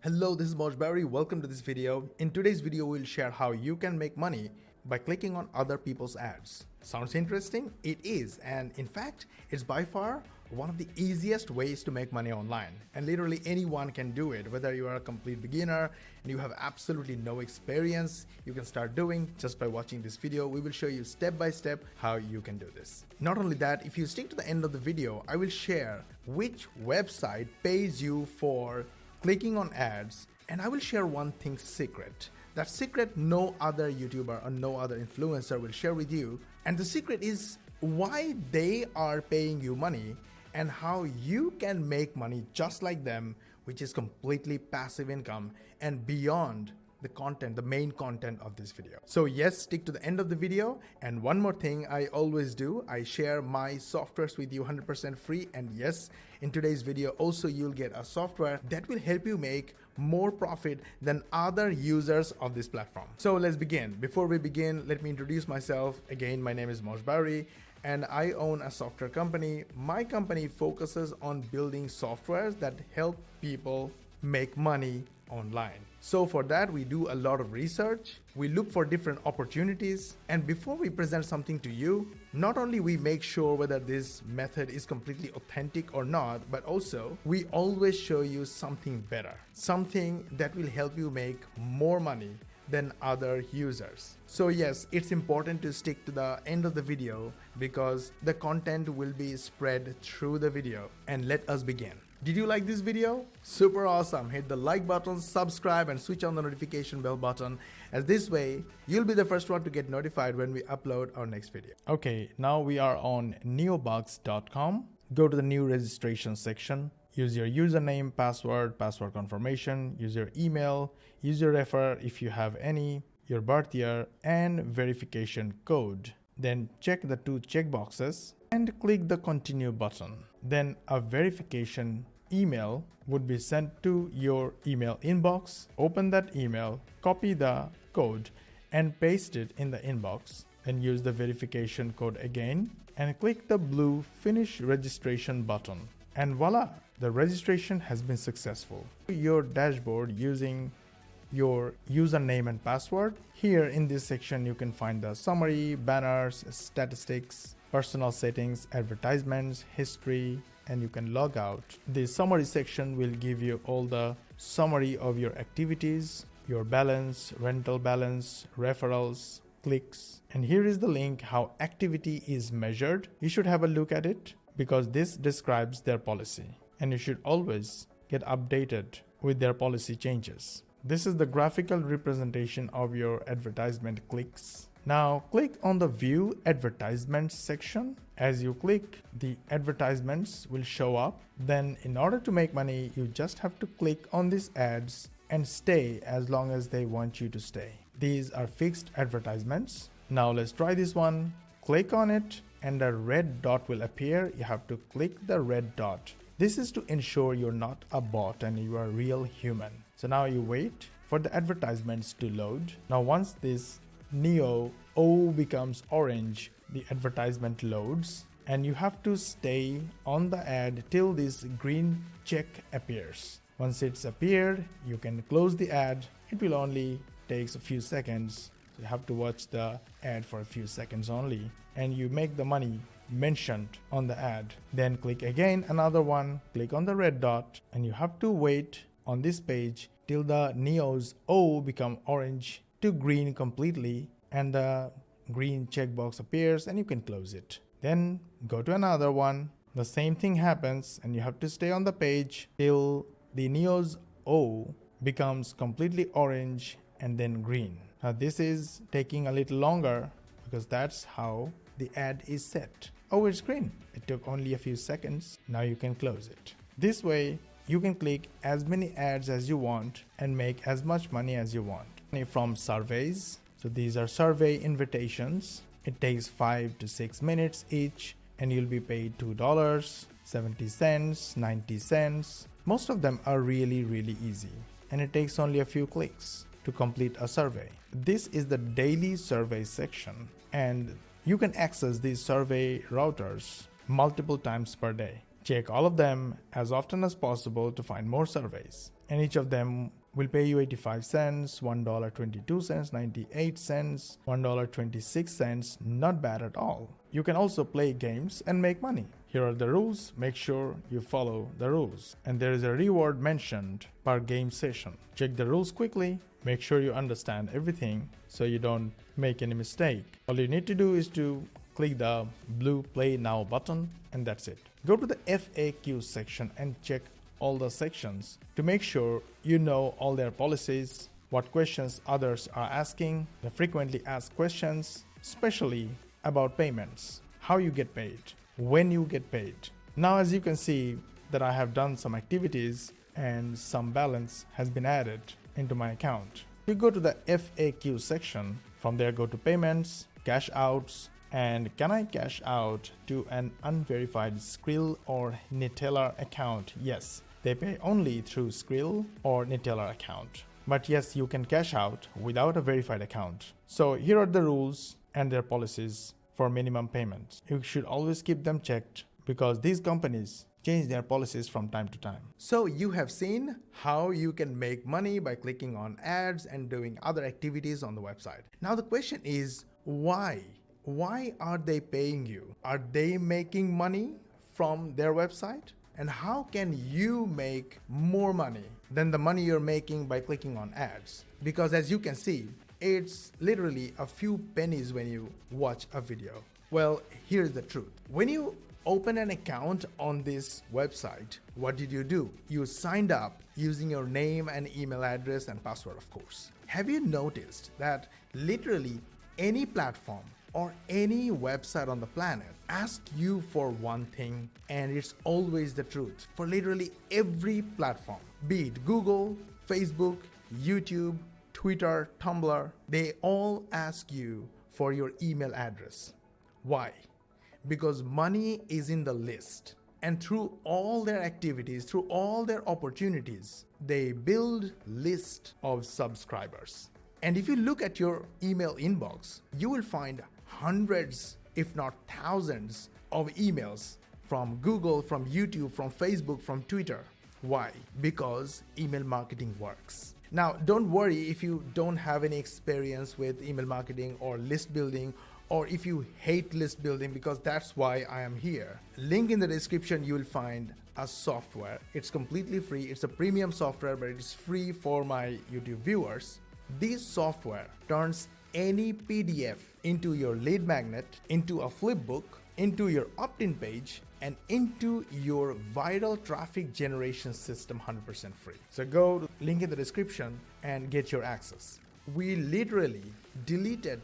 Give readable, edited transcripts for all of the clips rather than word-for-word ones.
Hello, this is Mosh Bari. Welcome to this video. In today's video, we'll share how you can make money by clicking on other people's ads. Sounds interesting? It is, and in fact, it's by far one of the easiest ways to make money online. And literally anyone can do it, whether you are a complete beginner and you have absolutely no experience, you can start doing just by watching this video. We will show you step by step how you can do this. Not only that, if you stick to the end of the video, I will share which website pays you for clicking on ads, and I will share one thing secret. That secret no other YouTuber or no other influencer will share with you. And the secret is why they are paying you money and how you can make money just like them, which is completely passive income and beyond the content, the main content of this video. So yes, stick to the end of the video. And one more thing I always do, I share my softwares with you 100% free. And yes, in today's video also you'll get a software that will help you make more profit than other users of this platform. So let's begin. Before we begin, let me introduce myself. Again, my name is Mosh Bari and I own a software company. My company focuses on building softwares that help people make money online. So for that, we do a lot of research. We look for different opportunities. And before we present something to you, not only we make sure whether this method is completely authentic or not, but also we always show you something better, something that will help you make more money than other users. So yes, it's important to stick to the end of the video because the content will be spread through the video. And let us begin. Did you like this video? Super awesome. Hit the like button, subscribe and switch on the notification bell button, as this way you'll be the first one to get notified when we upload our next video. Okay, now we are on NeoBux.com. Go to the new registration section. Use your username, password confirmation, use your email, use your referral if you have any, your birth year and verification code. Then check the two checkboxes and click the continue button. Then a verification email would be sent to your email inbox. Open that email, copy the code and paste it in the inbox, and use the verification code again and click the blue finish registration button. And voila, the registration has been successful. Your dashboard using your username and password. Here in this section, you can find the summary, banners, statistics, personal settings, advertisements, history, and you can log out. The summary section will give you all the summary of your activities, your balance, rental balance, referrals, clicks. And here is the link how activity is measured. You should have a look at it because this describes their policy and you should always get updated with their policy changes. This is the graphical representation of your advertisement clicks. Now click on the view advertisements section. As you click, the advertisements will show up. Then in order to make money, you just have to click on these ads and stay as long as they want you to stay. These are fixed advertisements. Now let's try this one. Click on it and a red dot will appear. You have to click the red dot. This is to ensure you're not a bot and you are a real human. So now you wait for the advertisements to load. Now once this Neo O becomes orange, the advertisement loads and you have to stay on the ad till this green check appears. Once it's appeared, you can close the ad. It will only take a few seconds. So you have to watch the ad for a few seconds only and you make the money mentioned on the ad. Then click again another one, click on the red dot and you have to wait on this page till the Neo's O become orange to green completely and the green checkbox appears and you can close it. Then go to another one. The same thing happens and you have to stay on the page till the Neo's O becomes completely orange and then green. Now this is taking a little longer because that's how the ad is set. Oh, it's green. It took only a few seconds. Now you can close it. This way you can click as many ads as you want and make as much money as you want. From surveys. So these are survey invitations. It takes 5 to 6 minutes each and you'll be paid $2, 70 cents, 90 cents. Most of them are really easy and it takes only a few clicks to complete a survey. This is the daily survey section and you can access these survey routers multiple times per day. Check all of them as often as possible to find more surveys. and each of them will pay you 85 cents, $1.22, 98 cents, $1.26. Not bad at all. You can also play games and make money. Here are the rules. Make sure you follow the rules. And there is a reward mentioned per game session. Check the rules quickly. Make sure you understand everything so you don't make any mistake. All you need to do is to click the blue Play Now button, and that's it. Go to the FAQ section and check all the sections to make sure you know all their policies, what questions others are asking, the frequently asked questions, especially about payments, how you get paid, when you get paid. Now, as you can see that I have done some activities and some balance has been added into my account. You go to the FAQ section. From there, go to payments, cash outs, and can I cash out to an unverified Skrill or Neteller account? Yes, they pay only through Skrill or Neteller account. But yes, you can cash out without a verified account. So here are the rules and their policies for minimum payments. You should always keep them checked because these companies change their policies from time to time. So you have seen how you can make money by clicking on ads and doing other activities on the website. Now the question is, why? Why are they paying you? Are they making money from their website? And how can you make more money than the money you're making by clicking on ads? Because as you can see, it's literally a few pennies when you watch a video. Well, here's the truth. When you open an account on this website, what did you do? You signed up using your name and email address and password, of course. Have you noticed that literally any platform or any website on the planet asks you for one thing, and it's always the truth for literally every platform, be it Google, Facebook, YouTube, Twitter, Tumblr, they all ask you for your email address. Why? Because money is in the list, and through all their activities, through all their opportunities, they build list of subscribers. And if you look at your email inbox, you will find hundreds, if not thousands, of emails from Google, from YouTube, from Facebook, from Twitter. Why? Because email marketing works. Now, don't worry if you don't have any experience with email marketing or list building, or if you hate list building, because that's why I am here. Link in the description, you will find a software. It's completely free. It's a premium software, but it is free for my YouTube viewers. This software turns any PDF into your lead magnet, into a flipbook, into your opt-in page, and into your viral traffic generation system 100% free. So go to link in the description and get your access. We literally deleted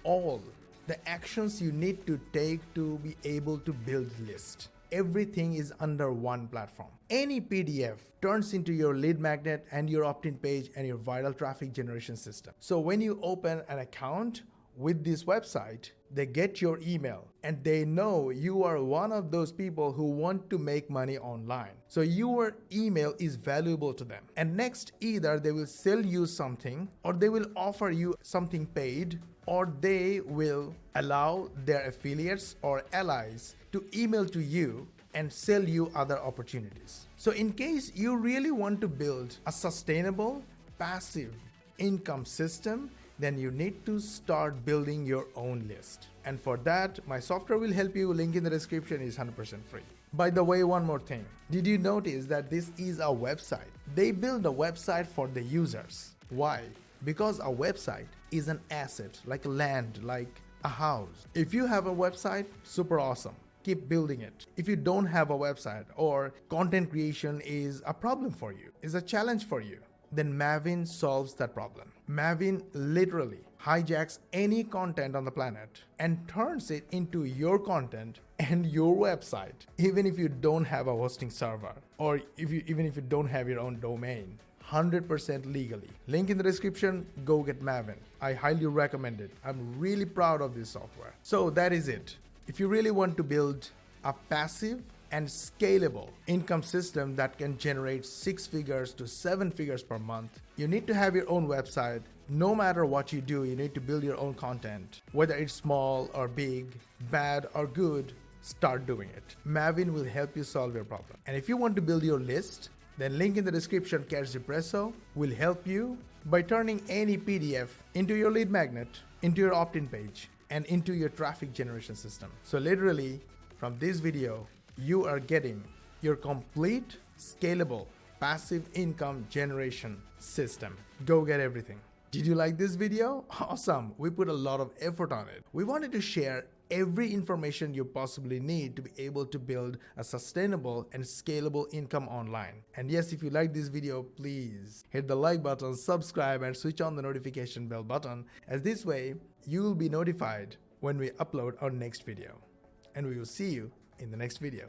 all the actions you need to take to be able to build list. Everything is under one platform. Any PDF turns into your lead magnet and your opt-in page and your viral traffic generation system. So when you open an account with this website, they get your email and they know you are one of those people who want to make money online. So your email is valuable to them. And next, either they will sell you something, or they will offer you something paid, or they will allow their affiliates or allies to email to you and sell you other opportunities. So in case you really want to build a sustainable, passive income system, then you need to start building your own list. And for that, my software will help you. Link in the description is 100% free. By the way, one more thing. Did you notice that this is a website? They build a website for the users. Why? Because a website is an asset, like land, like a house. If you have a website, super awesome. Keep building it. If you don't have a website, or content creation is a problem for you, is a challenge for you, then Maven solves that problem. Maven literally hijacks any content on the planet and turns it into your content and your website, even if you don't have a hosting server, or even if you don't have your own domain. 100% legally. Link in the description, go get Maven. I highly recommend it. I'm really proud of this software. So that is it. If you really want to build a passive and scalable income system that can generate 6 figures to 7 figures per month, you need to have your own website. No matter what you do, you need to build your own content. Whether it's small or big, bad or good, start doing it. Maven will help you solve your problem. And if you want to build your list, Then link in the description Cash Espresso will help you by turning any PDF into your lead magnet, into your opt-in page, and into your traffic generation system. So literally, from this video, you are getting your complete, scalable, passive income generation system. Go get everything. Did you like this video? Awesome. We put a lot of effort on it. We wanted to share every information you possibly need to be able to build a sustainable and scalable income online. And yes, if you like this video, please hit the like button, subscribe, and switch on the notification bell button, as this way you will be notified when we upload our next video. And we will see you in the next video.